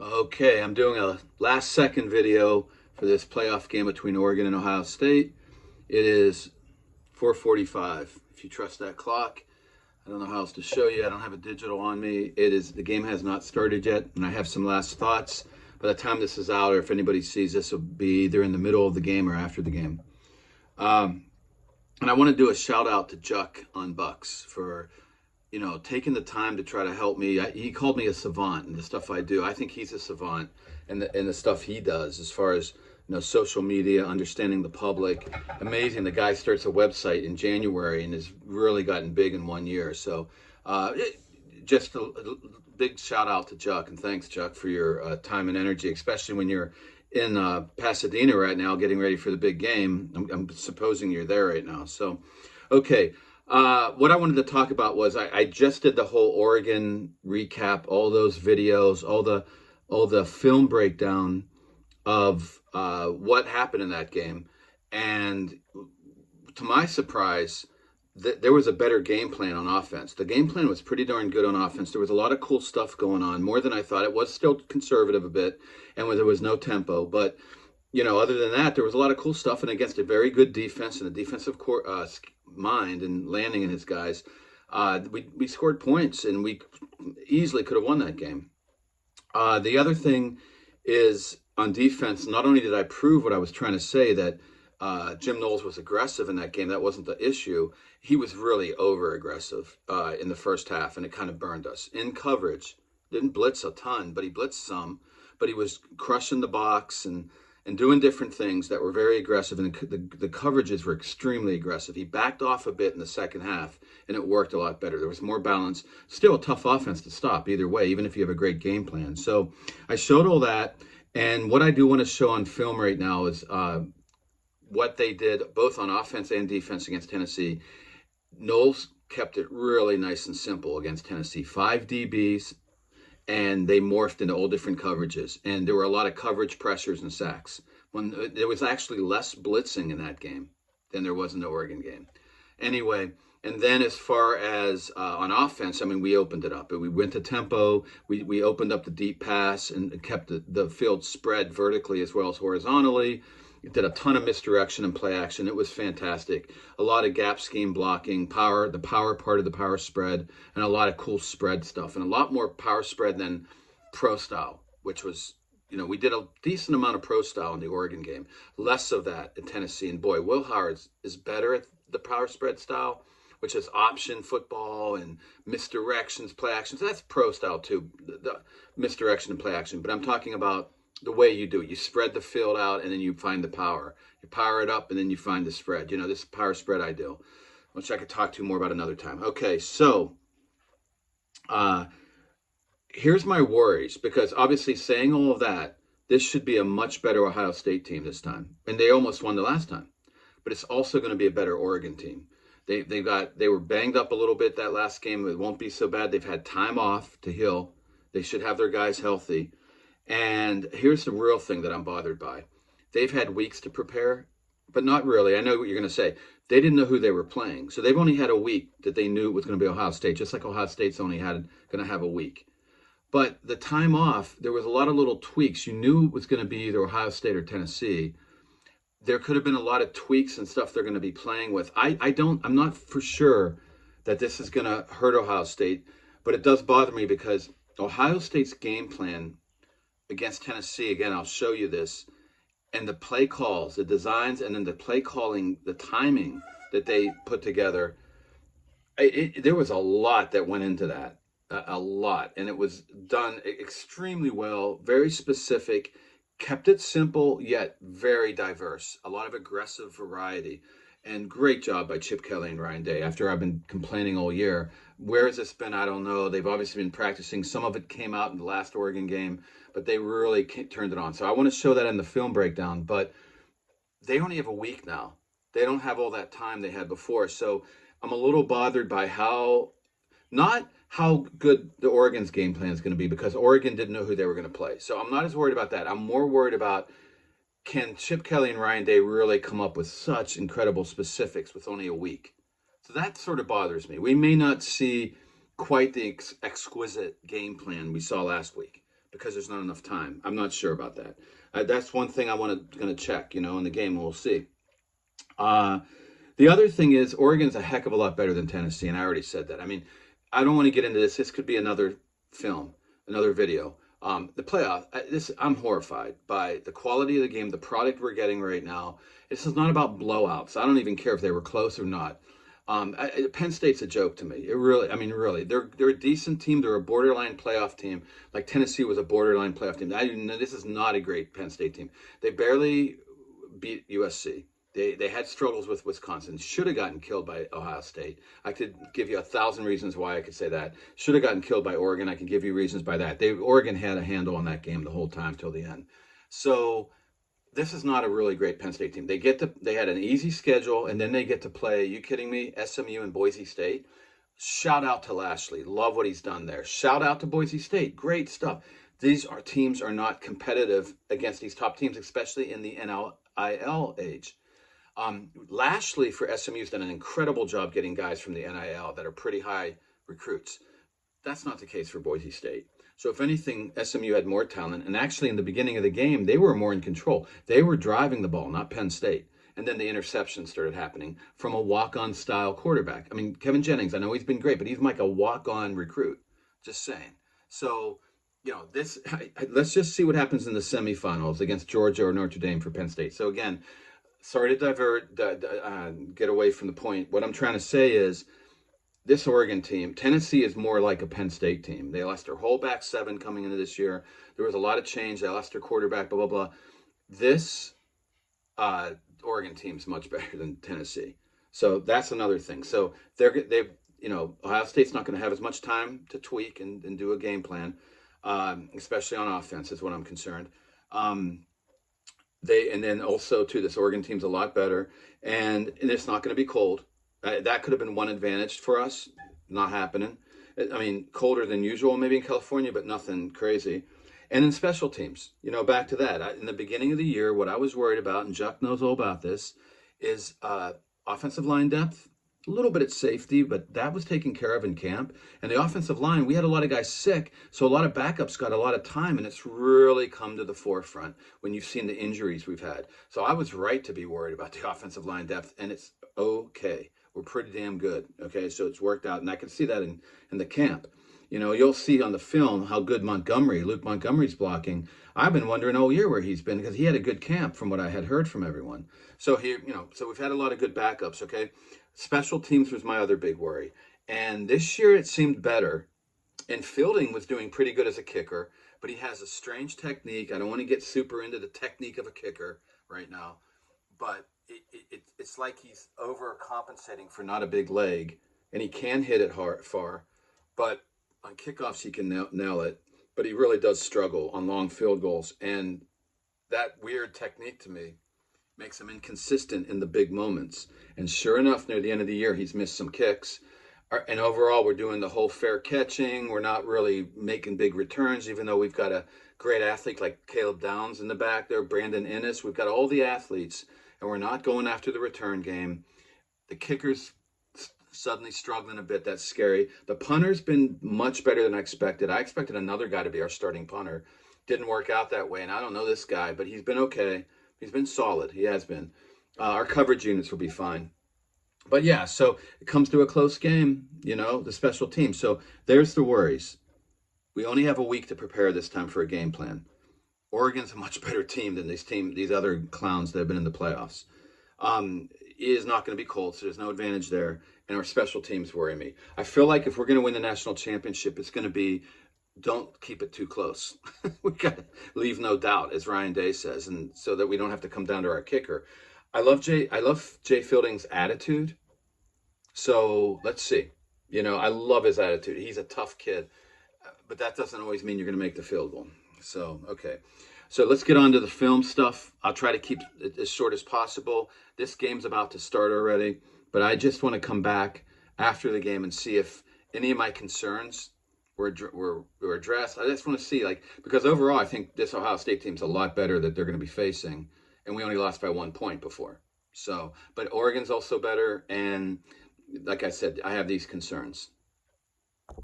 Okay, I'm doing a last second video for this playoff game between Oregon and Ohio State. It is 4:45. If you trust that clock, I don't know how else to show you. I don't have a digital on me. The game has not started yet, and I have some last thoughts. By the time this is out, or if anybody sees this, will be either in the middle of the game or after the game. And I want to do a shout out to Juck on Bucks for taking the time to try to help me. He called me a savant in the stuff I do. I think he's a savant in the stuff he does as far as social media, understanding the public. Amazing. The guy starts a website in January and has really gotten big in 1 year. So just a big shout out to Juck, and thanks, Juck, for your time and energy, especially when you're in Pasadena right now getting ready for the big game. I'm supposing you're there right now. So, okay. What I wanted to talk about was I just did the whole Oregon recap, all those videos, all the film breakdown of what happened in that game, and to my surprise, there was a better game plan on offense. The game plan was pretty darn good on offense. There was a lot of cool stuff going on, more than I thought. It was still conservative a bit, and there was no tempo, but other than that, there was a lot of cool stuff, and against a very good defense and a defensive mind and landing in his guys, we scored points, and we easily could have won that game. The other thing is on defense, not only did I prove what I was trying to say, that Jim Knowles was aggressive in that game. That wasn't the issue. He was really over aggressive in the first half, and it kind of burned us. In coverage, didn't blitz a ton, but he blitzed some. But he was crushing the box and doing different things that were very aggressive, and the coverages were extremely aggressive. He backed off a bit in the second half, and it worked a lot better. There was more balance. Still a tough offense to stop either way, even if you have a great game plan. So I showed all that, and what I do want to show on film right now is what they did both on offense and defense against Tennessee. Knowles kept it really nice and simple against Tennessee. 5 DBs, and they morphed into all different coverages. And there were a lot of coverage pressures and sacks. When there was actually less blitzing in that game than there was in the Oregon game. Anyway, and then as far as on offense, I mean, we opened it up. We went to tempo. We opened up the deep pass and kept the field spread vertically as well as horizontally. It did a ton of misdirection and play action. It was fantastic. A lot of gap scheme blocking, the power part of the power spread, and a lot of cool spread stuff, and a lot more power spread than pro style, which was, we did a decent amount of pro style in the Oregon game. Less of that in Tennessee. And boy, Will Howard is better at the power spread style, which is option football and misdirections, play actions. That's pro style too, the misdirection and play action. But I'm talking about the way you do it. You spread the field out, and then you find the power. You power it up, and then you find the spread. This power spread I do, which I could talk to more about another time. Okay, so here's my worries, because obviously saying all of that, this should be a much better Ohio State team this time. And they almost won the last time. But it's also going to be a better Oregon team. They were banged up a little bit that last game. It won't be so bad. They've had time off to heal. They should have their guys healthy. And here's the real thing that I'm bothered by. They've had weeks to prepare, but not really. I know what you're going to say. They didn't know who they were playing. So they've only had a week that they knew it was going to be Ohio State, just like Ohio State's only going to have a week. But the time off, there was a lot of little tweaks. You knew it was going to be either Ohio State or Tennessee. There could have been a lot of tweaks and stuff they're going to be playing with. I'm not for sure that this is going to hurt Ohio State, but it does bother me because Ohio State's game plan against Tennessee, again, I'll show you this, and the play calls, the designs, and then the play calling, the timing that they put together, there was a lot that went into that, a lot, and it was done extremely well, very specific, kept it simple, yet very diverse, a lot of aggressive variety. And great job by Chip Kelly and Ryan Day. After I've been complaining all year, where has this been? I don't know. They've obviously been practicing. Some of it came out in the last Oregon game, but they really turned it on. So I want to show that in the film breakdown, but they only have a week now. They don't have all that time they had before. So I'm a little bothered by not how good the Oregon's game plan is going to be, because Oregon didn't know who they were going to play. So I'm not as worried about that. I'm more worried about, can Chip Kelly and Ryan Day really come up with such incredible specifics with only a week? So that sort of bothers me. We may not see quite the exquisite game plan we saw last week, because there's not enough time. I'm not sure about that. That's one thing I going to check, in the game, and we'll see. The other thing is Oregon's a heck of a lot better than Tennessee, and I already said that. I mean, I don't want to get into this. This could be another film, another video. The playoff, I'm horrified by the quality of the game, the product we're getting right now. This is not about blowouts. I don't even care if they were close or not. Penn State's a joke to me. Really, they're a decent team. They're a borderline playoff team, like Tennessee was a borderline playoff team. This is not a great Penn State team. They barely beat USC. They had struggles with Wisconsin. Should have gotten killed by Ohio State. I could give you 1,000 reasons why I could say that. Should have gotten killed by Oregon. I can give you reasons by that. Oregon had a handle on that game the whole time till the end. So this is not a really great Penn State team. They had an easy schedule, and then they get to play, are you kidding me, SMU and Boise State. Shout out to Lashley. Love what he's done there. Shout out to Boise State. Great stuff. Teams are not competitive against these top teams, especially in the NIL age. Lashley for SMU's done an incredible job getting guys from the NIL that are pretty high recruits. That's not the case for Boise State. So if anything, SMU had more talent. And actually in the beginning of the game, they were more in control. They were driving the ball, not Penn State. And then the interception started happening from a walk-on style quarterback. I mean, Kevin Jennings, I know he's been great, but he's like a walk-on recruit. Just saying. So, let's just see what happens in the semifinals against Georgia or Notre Dame for Penn State. So again, sorry to get away from the point. What I'm trying to say is this Oregon team, Tennessee is more like a Penn State team. They lost their whole back seven coming into this year. There was a lot of change. They lost their quarterback, blah, blah, blah. This Oregon team's much better than Tennessee. So that's another thing. So Ohio State's not going to have as much time to tweak and do a game plan, especially on offense is what I'm concerned. And then also too, this Oregon team's a lot better, and it's not going to be cold. That could have been one advantage for us. Not happening. I mean, colder than usual maybe in California, but nothing crazy. And in special teams, back to that. In the beginning of the year, what I was worried about, and Chuck knows all about this, is offensive line depth. A little bit at safety, but that was taken care of in camp. And the offensive line, we had a lot of guys sick, so a lot of backups got a lot of time, and it's really come to the forefront when you've seen the injuries we've had. So I was right to be worried about the offensive line depth, and it's okay. We're pretty damn good, okay? So it's worked out, and I can see that in the camp. You'll see on the film how good Luke Montgomery's blocking. I've been wondering all year where he's been because he had a good camp from what I had heard from everyone. So so we've had a lot of good backups, okay? Special teams was my other big worry. And this year it seemed better. And Fielding was doing pretty good as a kicker, but he has a strange technique. I don't want to get super into the technique of a kicker right now, but it's like he's overcompensating for not a big leg, and he can hit it far, but on kickoffs he can nail it, but he really does struggle on long field goals. And that weird technique to me makes him inconsistent in the big moments. And sure enough, near the end of the year, he's missed some kicks. And overall, we're doing the whole fair catching. We're not really making big returns, even though we've got a great athlete like Caleb Downs in the back there, Brandon Ennis. We've got all the athletes, and we're not going after the return game. The kicker's suddenly struggling a bit. That's scary. The punter's been much better than I expected. I expected another guy to be our starting punter. Didn't work out that way, and I don't know this guy, but he's been okay. He's been solid. He has been. Our coverage units will be fine. But yeah, so it comes to a close game, the special team. So there's the worries. We only have a week to prepare this time for a game plan. Oregon's a much better team than these other clowns that have been in the playoffs. It is not going to be cold, so there's no advantage there. And our special teams worry me. I feel like if we're going to win the national championship, it's going to be, don't keep it too close. We got to leave no doubt, as Ryan Day says, and so that we don't have to come down to our kicker. I love Jay Fielding's attitude. So let's see. I love his attitude. He's a tough kid, but that doesn't always mean you're going to make the field goal. So, okay. So let's get on to the film stuff. I'll try to keep it as short as possible. This game's about to start already, but I just want to come back after the game and see if any of my concerns were addressed. I just want to see, because overall, I think this Ohio State team's a lot better that they're going to be facing, and we only lost by 1 point before. So, but Oregon's also better, and like I said, I have these concerns.